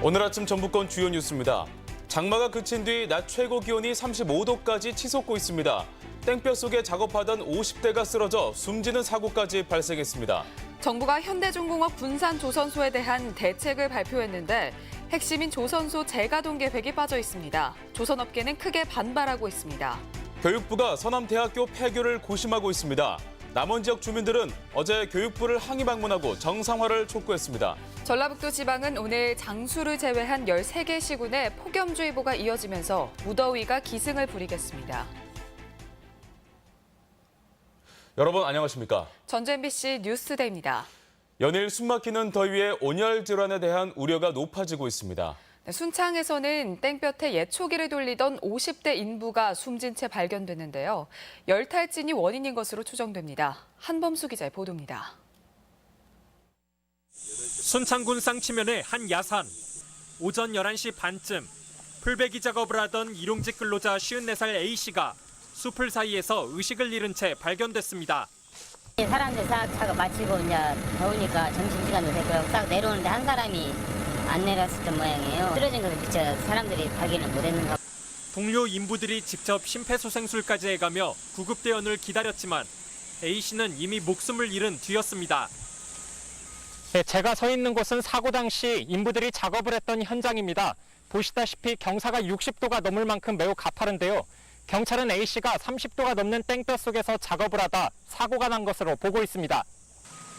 오늘 아침 전북권 주요 뉴스입니다. 장마가 그친 뒤 낮 최고 기온이 35도까지 치솟고 있습니다. 땡볕 속에 작업하던 50대가 쓰러져 숨지는 사고까지 발생했습니다. 정부가 현대중공업 군산조선소에 대한 대책을 발표했는데 핵심인 조선소 재가동 계획이 빠져 있습니다. 조선업계는 크게 반발하고 있습니다. 교육부가 서남대학교 폐교를 고심하고 있습니다. 남원 지역 주민들은 어제 교육부를 항의 방문하고 정상화를 촉구했습니다. 전라북도 지방은 오늘 장수를 제외한 13개 시군에 폭염주의보가 이어지면서 무더위가 기승을 부리겠습니다. 여러분 안녕하십니까? 전주 MBC 뉴스데이입니다. 연일 숨막히는 더위에 온열 질환에 대한 우려가 높아지고 있습니다. 순창에서는 땡볕에 예초기를 돌리던 50대 인부가 숨진 채 발견됐는데요. 열탈진이 원인인 것으로 추정됩니다. 한범수 기자의 보도입니다. 순창군 쌍치면의 한 야산. 오전 11시 반쯤 풀베기 작업을 하던 일용직 근로자 54살 A씨가 숲을 사이에서 의식을 잃은 채 발견됐습니다. 사람들 싹 작업 마치고 이제 더우니까 점심시간도 됐고요. 싹 내려오는데 한 사람이 안 내렸었던 모양이에요. 쓰러진 것에 비쳐 사람들이 발견을 못했는가. 동료 인부들이 직접 심폐소생술까지 해가며 구급대원을 기다렸지만 A씨는 이미 목숨을 잃은 뒤였습니다. 네, 제가 서 있는 곳은 사고 당시 인부들이 작업을 했던 현장입니다. 보시다시피 경사가 60도가 넘을 만큼 매우 가파른데요. 경찰은 A씨가 30도가 넘는 땡볕 속에서 작업을 하다 사고가 난 것으로 보고 있습니다.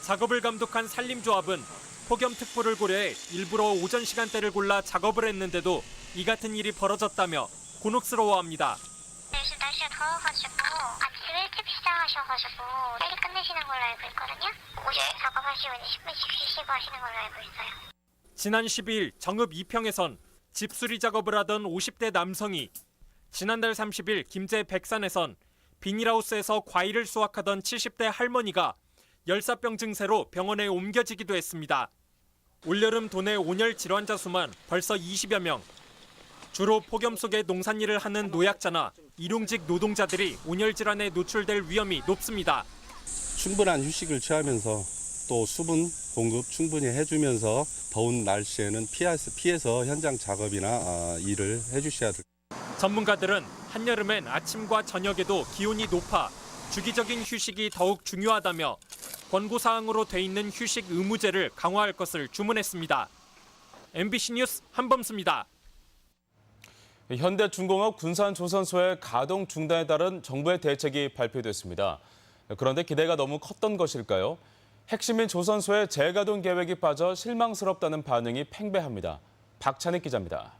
작업을 감독한 산림조합은 폭염특보를 고려해 일부러 오전 시간대를 골라 작업을 했는데도 이 같은 일이 벌어졌다며 곤혹스러워합니다. 요즘 날씨가 더워가지고 아침에 일찍 시작하셔가지고 빨리 끝내시는 걸로 알고 있거든요. 오전 작업하시고 이제 10분씩 쉬시고 하시는 걸로 알고 있어요. 지난 12일 정읍 이평에선 집수리 작업을 하던 50대 남성이, 지난달 30일 김제 백산에선 비닐하우스에서 과일을 수확하던 70대 할머니가 열사병 증세로 병원에 옮겨지기도 했습니다. 올여름 도내 온열 질환자 수만 벌써 20여 명. 주로 폭염 속에 농산일을 하는 노약자나 일용직 노동자들이 온열 질환에 노출될 위험이 높습니다. 충분한 휴식을 취하면서 또 수분 공급 충분히 해주면서 더운 날씨에는 피해서 현장 작업이나 일을 해주셔야 됩니다. 전문가들은 한여름엔 아침과 저녁에도 기온이 높아 주기적인 휴식이 더욱 중요하다며 권고사항으로 돼 있는 휴식 의무제를 강화할 것을 주문했습니다. MBC 뉴스 한범수입니다. 현대중공업 군산조선소의 가동 중단에 따른 정부의 대책이 발표됐습니다. 그런데 기대가 너무 컸던 것일까요? 핵심인 조선소의 재가동 계획이 빠져 실망스럽다는 반응이 팽배합니다. 박찬익 기자입니다.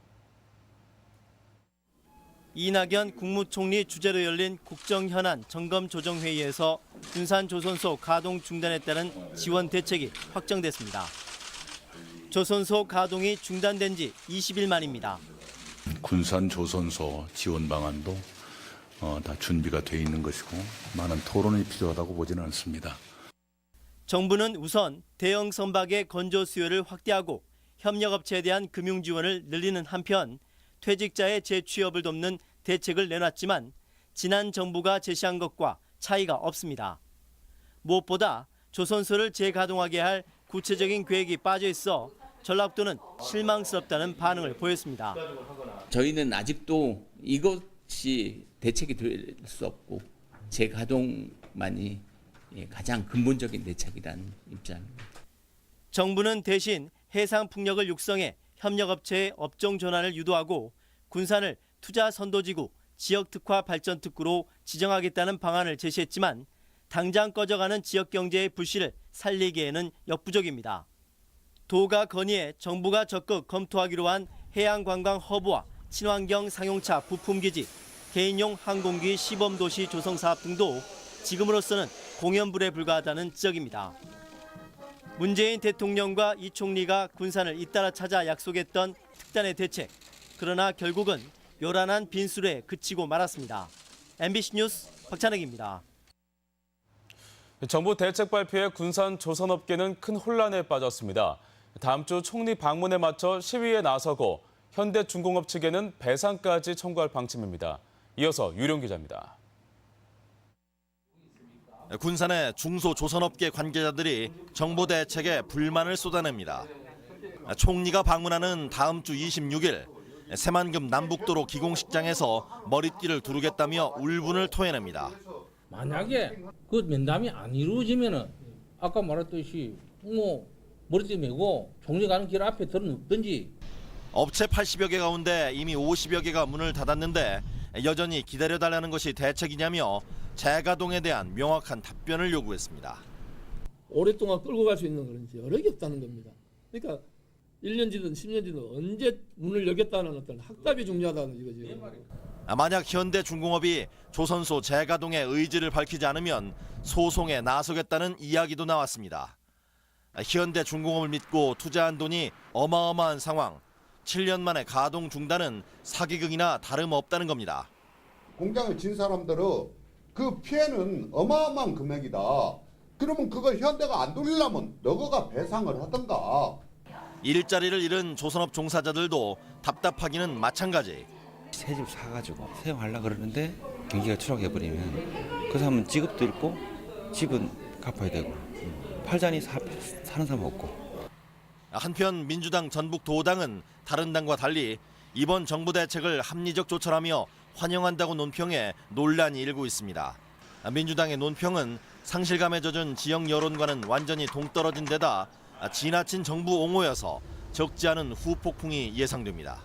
이낙연 국무총리 주재로 열린 국정현안 점검조정회의에서 군산조선소 가동 중단에 따른 지원 대책이 확정됐습니다. 조선소 가동이 중단된 지 20일 만입니다. 군산조선소 지원 방안도 다 준비가 돼 있는 것이고 많은 토론이 필요하다고 보지는 않습니다. 정부는 우선 대형 선박의 건조 수요를 확대하고 협력업체에 대한 금융 지원을 늘리는 한편 퇴직자의 재취업을 돕는 대책을 내놨지만 지난 정부가 제시한 것과 차이가 없습니다. 무엇보다 조선소를 재가동하게 할 구체적인 계획이 빠져 있어 전라북도는 실망스럽다는 반응을 보였습니다. 저희는 아직도 이것이 대책이 될 수 없고 재가동만이 가장 근본적인 대책이라는 입장입니다. 정부는 대신 해상 풍력을 육성해 협력업체의 업종 전환을 유도하고 군산을 투자 선도지구, 지역 특화 발전 특구로 지정하겠다는 방안을 제시했지만 당장 꺼져가는 지역 경제의 불씨를 살리기에는 역부족입니다. 도가 건의해 정부가 적극 검토하기로 한 해양관광 허브와 친환경 상용차 부품기지, 개인용 항공기 시범도시 조성 사업 등도 지금으로서는 공연불에 불과하다는 지적입니다. 문재인 대통령과 이 총리가 군산을 잇따라 찾아 약속했던 특단의 대책. 그러나 결국은 요란한 빈술에 그치고 말았습니다. MBC 뉴스 박찬혁입니다. 정부 대책 발표에 군산 조선업계는 큰 혼란에 빠졌습니다. 다음 주 총리 방문에 맞춰 시위에 나서고 현대중공업 측에는 배상까지 청구할 방침입니다. 이어서 유령 기자입니다. 군산의 중소조선업계 관계자들이 정부 대책에 불만을 쏟아냅니다. 총리가 방문하는 다음 주 26일 새만금 남북도로 기공식장에서 머리띠를 두르겠다며 울분을 토해냅니다. 만약에 그 면담이 안 이루어지면은 아까 말했듯이 머리띠 메고 총리 가는 길 앞에 들어눕든지. 업체 80여 개 가운데 이미 50여 개가 문을 닫았는데 여전히 기다려달라는 것이 대책이냐며 재가동에 대한 명확한 답변을 요구했습니다. 오랫동안 끌고 갈 수 있는 그런지 여력이 없다는 겁니다. 그러니까 1년지든 10년지든 언제 문을 열겠다는 어떤 확답이 중요하다는 이거죠. 만약 현대중공업이 조선소 재가동의 의지를 밝히지 않으면 소송에 나서겠다는 이야기도 나왔습니다. 현대중공업을 믿고 투자한 돈이 어마어마한 상황. 7년 만에 가동 중단은 사기극이나 다름없다는 겁니다. 공장을 진 사람들은 그 피해는 어마어마한 금액이다. 그러면 그걸 현대가 안 돌리려면 너가 배상을 하던가. 일자리를 잃은 조선업 종사자들도 답답하기는 마찬가지. 새 집 사가지고 사용하려고 그러는데 경기가 추락해버리면 그 사람은 직업도 잃고 집은 갚아야 되고 팔자니 사는 사람 없고. 한편 민주당 전북도당은 다른 당과 달리 이번 정부 대책을 합리적 조처라며 환영한다고 논평해 논란이 일고 있습니다. 민주당의 논평은 상실감에 젖은 지역 여론과는 완전히 동떨어진 데다 지나친 정부 옹호여서 적지 않은 후폭풍이 예상됩니다.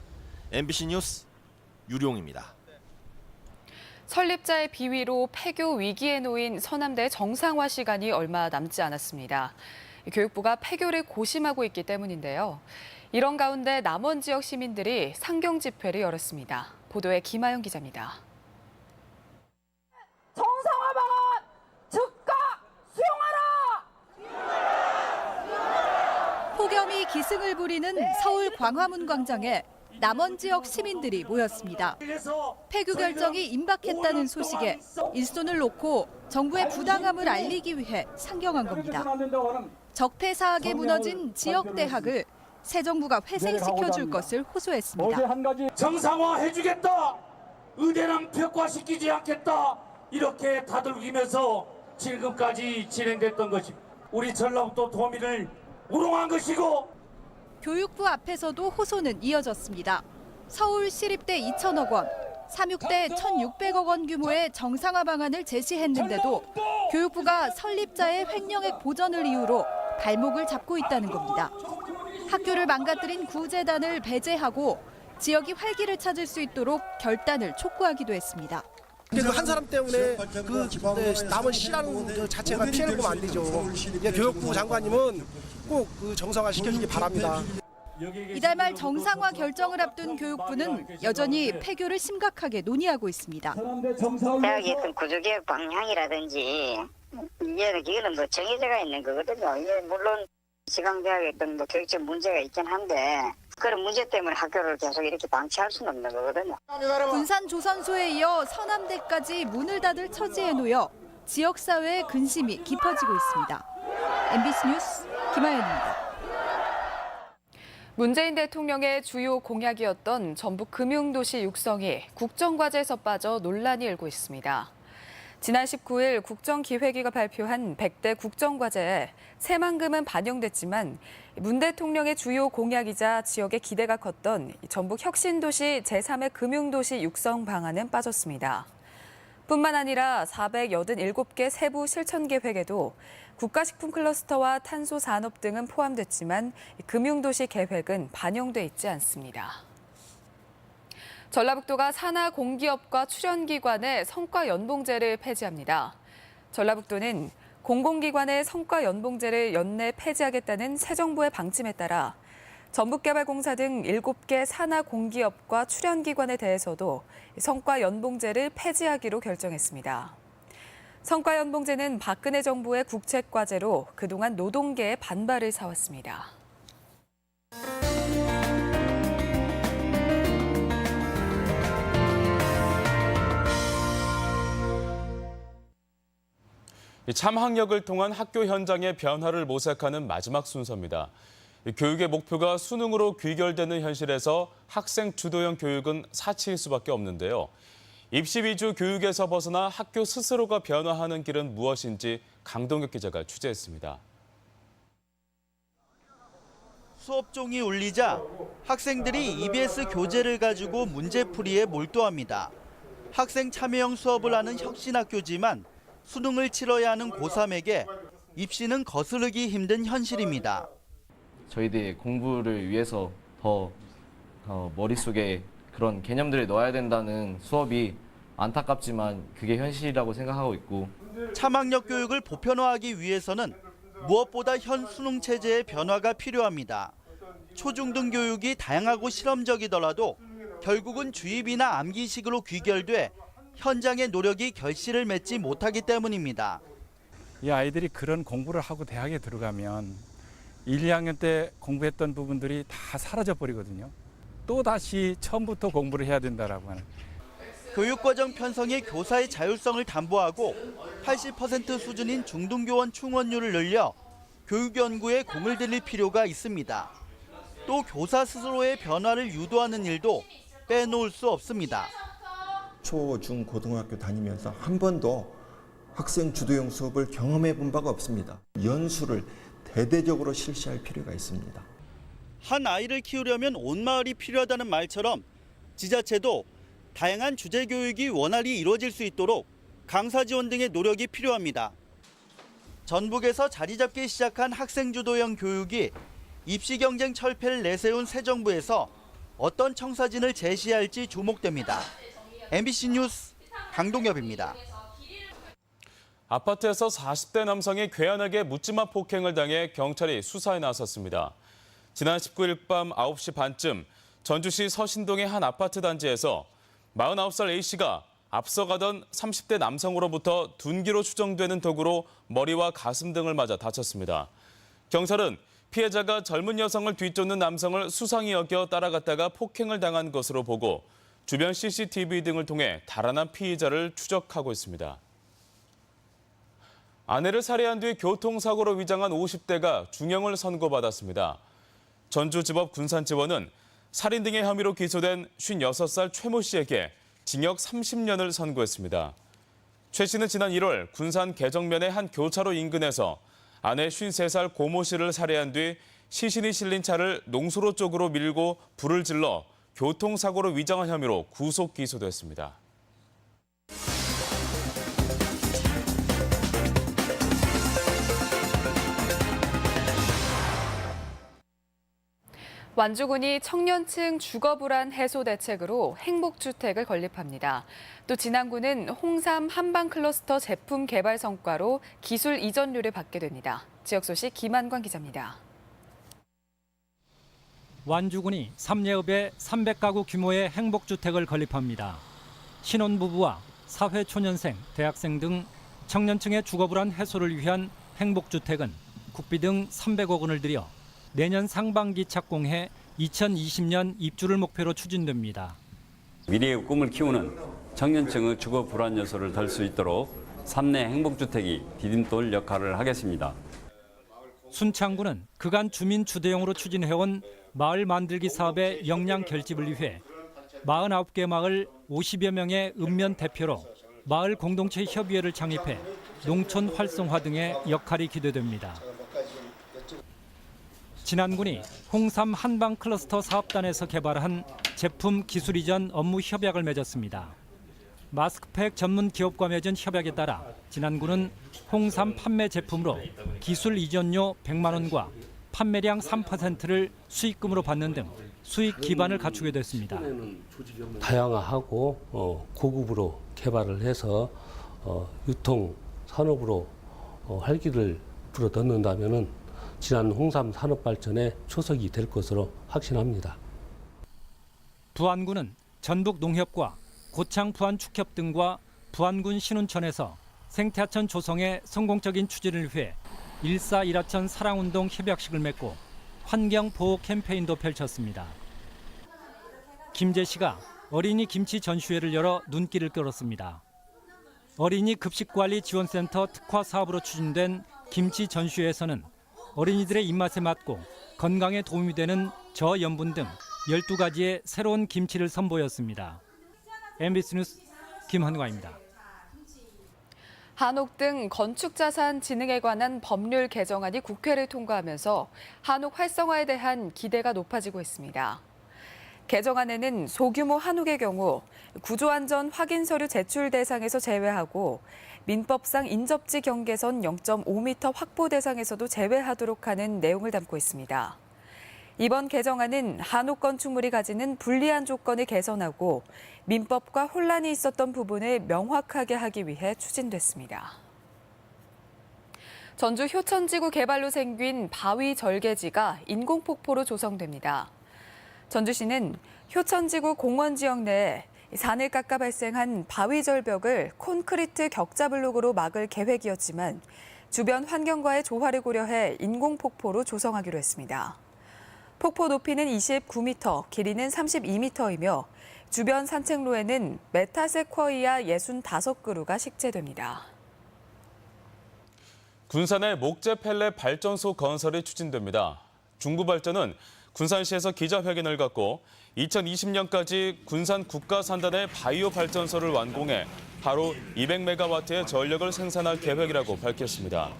MBC 뉴스 유룡입니다. 설립자의 비위로 폐교 위기에 놓인 서남대 정상화 시간이 얼마 남지 않았습니다. 교육부가 폐교를 고심하고 있기 때문인데요. 이런 가운데 남원 지역 시민들이 상경 집회를 열었습니다. 보도에 김아영 기자입니다. 정상화 방안 즉각 수용하라! 폭염이 기승을 부리는 서울 광화문 광장에 남원 지역 시민들이 모였습니다. 폐교 결정이 임박했다는 소식에 일손을 놓고 정부의 부당함을 알리기 위해 상경한 겁니다. 적폐 사학에 무너진 지역 대학을 새 정부가 회생시켜줄 것을 호소했습니다. 정상화해주겠다. 의대랑 폐과시키지 않겠다. 이렇게 다독이면서 지금까지 진행됐던 것이 우리 전라북도 도민을 우롱한 것이고. 교육부 앞에서도 호소는 이어졌습니다. 서울시립대 2천억 원, 삼육대 1,600억 원 규모의 정상화 방안을 제시했는데도 교육부가 설립자의 횡령액 보전을 이유로 발목을 잡고 있다는 겁니다. 학교를 망가뜨린 구재단을 배제하고 지역이 활기를 찾을 수 있도록 결단을 촉구하기도 했습니다. 그래서 한 사람 때문에 남은 시라는 그 자체가 피해를 보면 안 되죠. 교육부 장관님은 꼭 그 정상화 시켜주기 바랍니다. 이달 말 정상화 결정을 앞둔 교육부는 여전히 폐교를 심각하게 논의하고 있습니다. 대학의 어떤 구조개혁 방향이라든지 이거는 뭐 정해져가 있는 거거든요. 이게 물론 지방대학의 어떤 뭐 교육적 문제가 있긴 한데 그런 문제 때문에 학교를 계속 이렇게 방치할 수는 없는 거거든요. 군산 조선소에 이어 서남대까지 문을 닫을 처지에 놓여 지역사회의 근심이 깊어지고 있습니다. MBC 뉴스 김아연입니다. 문재인 대통령의 주요 공약이었던 전북 금융도시 육성이 국정과제에서 빠져 논란이 일고 있습니다. 지난 19일 국정기획위가 발표한 100대 국정과제에 새만금은 반영됐지만 문 대통령의 주요 공약이자 지역의 기대가 컸던 전북 혁신도시 제3의 금융도시 육성 방안은 빠졌습니다. 뿐만 아니라 487개 세부 실천 계획에도 국가식품 클러스터와 탄소 산업 등은 포함됐지만 금융도시 계획은 반영돼 있지 않습니다. 전라북도가 산하 공기업과 출연기관의 성과연봉제를 폐지합니다. 전라북도는 공공기관의 성과연봉제를 연내 폐지하겠다는 새 정부의 방침에 따라 전북개발공사 등 7개 산하 공기업과 출연기관에 대해서도 성과연봉제를 폐지하기로 결정했습니다. 성과연봉제는 박근혜 정부의 국책과제로 그동안 노동계의 반발을 사왔습니다. 참학력을 통한 학교 현장의 변화를 모색하는 마지막 순서입니다. 교육의 목표가 수능으로 귀결되는 현실에서 학생 주도형 교육은 사치일 수밖에 없는데요. 입시 위주 교육에서 벗어나 학교 스스로가 변화하는 길은 무엇인지 강동혁 기자가 취재했습니다. 수업종이 울리자 학생들이 EBS 교재를 가지고 문제풀이에 몰두합니다. 학생 참여형 수업을 하는 혁신학교지만 수능을 치러야 하는 고3에게 입시는 거스르기 힘든 현실입니다. 저희들이 공부를 위해서 더 머릿속에 그런 개념들을 넣어야 된다는 수업이 안타깝지만 그게 현실이라고 생각하고 있고, 참학력 교육을 보편화하기 위해서는 무엇보다 현 수능 체제의 변화가 필요합니다. 초중등 교육이 다양하고 실험적이더라도 결국은 주입이나 암기식으로 귀결돼 현장의 노력이 결실을 맺지 못하기 때문입니다. 이 아이들이 그런 공부를 하고 대학에 들어가면 1, 2학년 때 공부했던 부분들이 다 사라져 버리거든요. 또 다시 처음부터 공부를 해야 된다라고 하는. 교육과정 편성이 교사의 자율성을 담보하고 80% 수준인 중등교원 충원율을 늘려 교육 연구에 공을 들일 필요가 있습니다. 또 교사 스스로의 변화를 유도하는 일도 빼놓을 수 없습니다. 초, 중, 고등학교 다니면서 한 번도 학생 주도형 수업을 경험해 본 바가 없습니다. 연수를 대대적으로 실시할 필요가 있습니다. 한 아이를 키우려면 온 마을이 필요하다는 말처럼 지자체도 다양한 주제 교육이 원활히 이루어질 수 있도록 강사 지원 등의 노력이 필요합니다. 전북에서 자리 잡기 시작한 학생 주도형 교육이 입시 경쟁 철폐를 내세운 새 정부에서 어떤 청사진을 제시할지 주목됩니다. MBC 뉴스 강동엽입니다. 아파트에서 40대 남성이 괴한하게 묻지마 폭행을 당해 경찰이 수사에 나섰습니다. 지난 19일 밤 9시 반쯤 전주시 서신동의 한 아파트 단지에서 49살 A씨가 앞서가던 30대 남성으로부터 둔기로 추정되는 도구로 머리와 가슴 등을 맞아 다쳤습니다. 경찰은 피해자가 젊은 여성을 뒤쫓는 남성을 수상히 여겨 따라갔다가 폭행을 당한 것으로 보고 주변 CCTV 등을 통해 달아난 피의자를 추적하고 있습니다. 아내를 살해한 뒤 교통사고로 위장한 50대가 중형을 선고받았습니다. 전주지법 군산지원은 살인 등의 혐의로 기소된 56살 최모 씨에게 징역 30년을 선고했습니다. 최 씨는 지난 1월 군산 개정면의 한 교차로 인근에서 아내 53살 고모 씨를 살해한 뒤 시신이 실린 차를 농수로 쪽으로 밀고 불을 질러 교통사고로 위장한 혐의로 구속 기소됐습니다. 완주군이 청년층 주거불안 해소 대책으로 행복주택을 건립합니다. 또 진안군은 홍삼 한방클러스터 제품 개발 성과로 기술 이전료를 받게 됩니다. 지역 소식 김한관 기자입니다. 완주군이 삼례읍에 300가구 규모의 행복주택을 건립합니다. 신혼부부와 사회초년생, 대학생 등 청년층의 주거불안 해소를 위한 행복주택은 국비 등 300억 원을 들여 내년 상반기 착공해 2020년 입주를 목표로 추진됩니다. 미래의 꿈을 키우는 청년층의 주거 불안 요소를 덜 수 있도록 삼례 행복주택이 디딤돌 역할을 하겠습니다. 순창군은 그간 주민 주도형으로 추진해온 마을 만들기 사업의 역량 결집을 위해 49개 마을 50여 명의 읍면 대표로 마을 공동체 협의회를 창립해 농촌 활성화 등의 역할이 기대됩니다. 진안군이 홍삼 한방 클러스터 사업단에서 개발한 제품 기술 이전 업무 협약을 맺었습니다. 마스크팩 전문 기업과 맺은 협약에 따라 진안군은 홍삼 판매 제품으로 기술 이전료 100만 원과 판매량 3%를 수익금으로 받는 등 수익 기반을 갖추게 됐습니다. 다양화하고 고급으로 개발을 해서 유통 산업으로 활기를 불어넣는다면은 진안 홍삼 산업 발전의 초석이 될 것으로 확신합니다. 부안군은 전북 농협과 고창 부안 축협 등과 부안군 신운천에서 생태하천 조성의 성공적인 추진을 위해 1사1하천 사랑운동 협약식을 맺고 환경보호 캠페인도 펼쳤습니다. 김재씨가 어린이 김치 전시회를 열어 눈길을 끌었습니다. 어린이 급식관리 지원센터 특화 사업으로 추진된 김치 전시회에서는 어린이들의 입맛에 맞고 건강에 도움이 되는 저염분 등 12가지의 새로운 김치를 선보였습니다. MBC 뉴스 김한과입니다. 한옥 등 건축자산 진흥에 관한 법률 개정안이 국회를 통과하면서 한옥 활성화에 대한 기대가 높아지고 있습니다. 개정안에는 소규모 한옥의 경우 구조안전 확인 서류 제출 대상에서 제외하고 민법상 인접지 경계선 0.5m 확보 대상에서도 제외하도록 하는 내용을 담고 있습니다. 이번 개정안은 한옥 건축물이 가지는 불리한 조건을 개선하고 민법과 혼란이 있었던 부분을 명확하게 하기 위해 추진됐습니다. 전주 효천지구 개발로 생긴 바위 절개지가 인공폭포로 조성됩니다. 전주시는 효천지구 공원 지역 내에 산을 깎아 발생한 바위 절벽을 콘크리트 격자 블록으로 막을 계획이었지만 주변 환경과의 조화를 고려해 인공폭포로 조성하기로 했습니다. 폭포 높이는 29m, 길이는 32m이며 주변 산책로에는 메타세쿼이아 65그루가 식재됩니다. 군산의 목재 펠렛 발전소 건설이 추진됩니다. 중부발전은 군산시에서 기자회견을 갖고 2020년까지 군산 국가산단의 바이오 발전소를 완공해 하루 200메가와트의 전력을 생산할 계획이라고 밝혔습니다.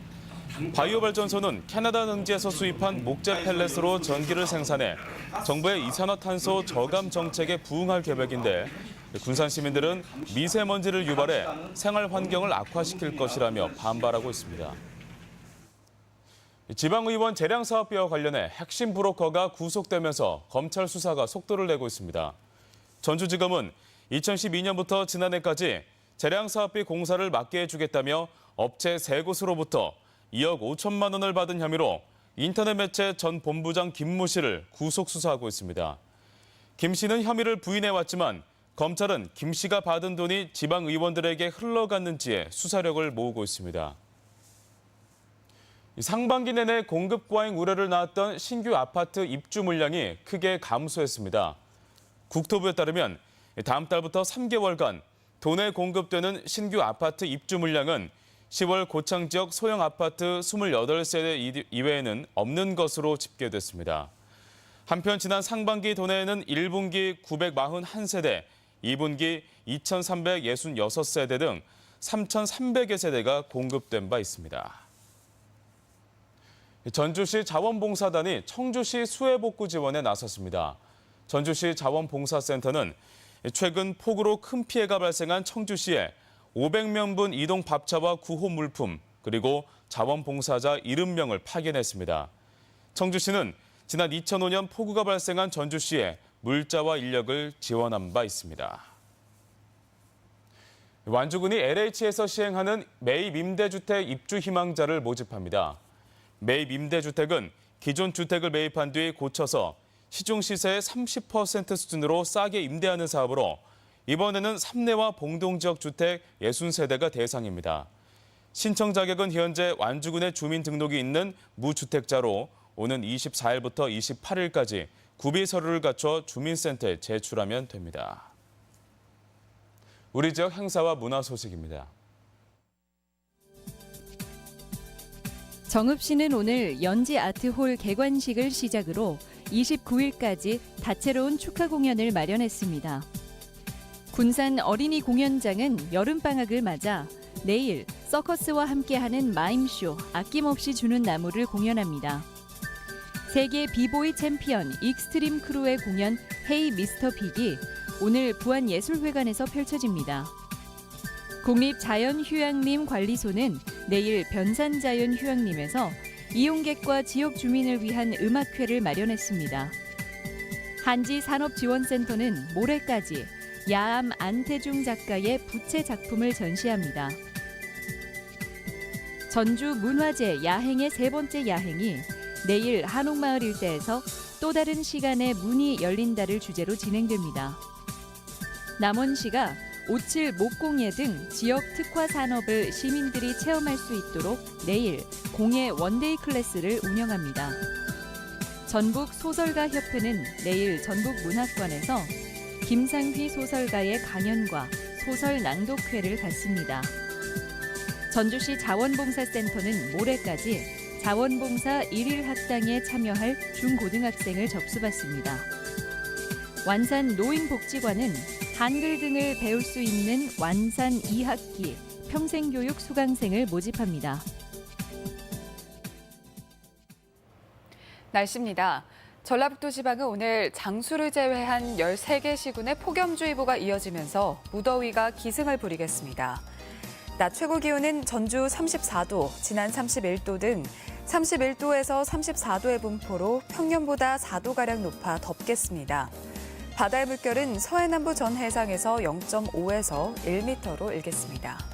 바이오 발전소는 캐나다 능지에서 수입한 목재 펠렛으로 전기를 생산해 정부의 이산화탄소 저감 정책에 부응할 계획인데 군산 시민들은 미세먼지를 유발해 생활 환경을 악화시킬 것이라며 반발하고 있습니다. 지방의원 재량사업비와 관련해 핵심 브로커가 구속되면서 검찰 수사가 속도를 내고 있습니다. 전주지검은 2012년부터 지난해까지 재량사업비 공사를 맡게 해주겠다며 업체 3곳으로부터 2억 5천만 원을 받은 혐의로 인터넷 매체 전 본부장 김모 씨를 구속 수사하고 있습니다. 김 씨는 혐의를 부인해왔지만 검찰은 김 씨가 받은 돈이 지방의원들에게 흘러갔는지에 수사력을 모으고 있습니다. 상반기 내내 공급 과잉 우려를 낳았던 신규 아파트 입주 물량이 크게 감소했습니다. 국토부에 따르면 다음 달부터 3개월간 도내 공급되는 신규 아파트 입주 물량은 10월 고창 지역 소형 아파트 28세대 이외에는 없는 것으로 집계됐습니다. 한편 지난 상반기 도내에는 1분기 941세대, 2분기 2366세대 등 3,300여 세대가 공급된 바 있습니다. 전주시 자원봉사단이 청주시 수해복구 지원에 나섰습니다. 전주시 자원봉사센터는 최근 폭우로 큰 피해가 발생한 청주시에 500명분 이동 밥차와 구호 물품, 그리고 자원봉사자 70명을 파견했습니다. 청주시는 지난 2005년 폭우가 발생한 전주시에 물자와 인력을 지원한 바 있습니다. 완주군이 LH에서 시행하는 매입 임대주택 입주 희망자를 모집합니다. 매입 임대주택은 기존 주택을 매입한 뒤 고쳐서 시중 시세의 30% 수준으로 싸게 임대하는 사업으로 이번에는 삼내와 봉동지역 주택 60세대가 대상입니다. 신청 자격은 현재 완주군에 주민 등록이 있는 무주택자로 오는 24일부터 28일까지 구비 서류를 갖춰 주민센터에 제출하면 됩니다. 우리 지역 행사와 문화 소식입니다. 정읍시는 오늘 연지 아트홀 개관식을 시작으로 29일까지 다채로운 축하 공연을 마련했습니다. 군산 어린이 공연장은 여름방학을 맞아 내일 서커스와 함께하는 마임쇼 아낌없이 주는 나무를 공연합니다. 세계 비보이 챔피언 익스트림 크루의 공연 헤이 미스터 빅이 오늘 부안예술회관에서 펼쳐집니다. 국립자연휴양림 관리소는 내일 변산자연휴양림에서 이용객과 지역 주민을 위한 음악회를 마련했습니다. 한지산업지원센터는 모레까지 야암 안태중 작가의 부채 작품을 전시합니다. 전주 문화재 야행의 3번째 야행이 내일 한옥마을 일대에서 또 다른 시간에 문이 열린다를 주제로 진행됩니다. 남원시가 오칠 목공예 등 지역 특화 산업을 시민들이 체험할 수 있도록 내일 공예 원데이 클래스를 운영합니다. 전북소설가협회는 내일 전북문학관에서 김상휘 소설가의 강연과 소설 낭독회를 갖습니다. 전주시 자원봉사센터는 모레까지 자원봉사 1일 학당에 참여할 중고등학생을 접수받습니다. 완산 노인복지관은 한글 등을 배울 수 있는 완산 2학기 평생교육 수강생을 모집합니다. 날씨입니다. 전라북도 지방은 오늘 장수를 제외한 13개 시군의 폭염주의보가 이어지면서 무더위가 기승을 부리겠습니다. 낮 최고 기온은 전주 34도, 진안 31도 등 31도에서 34도의 분포로 평년보다 4도가량 높아 덥겠습니다. 바다의 물결은 서해남부 전 해상에서 0.5에서 1m로 일겠습니다.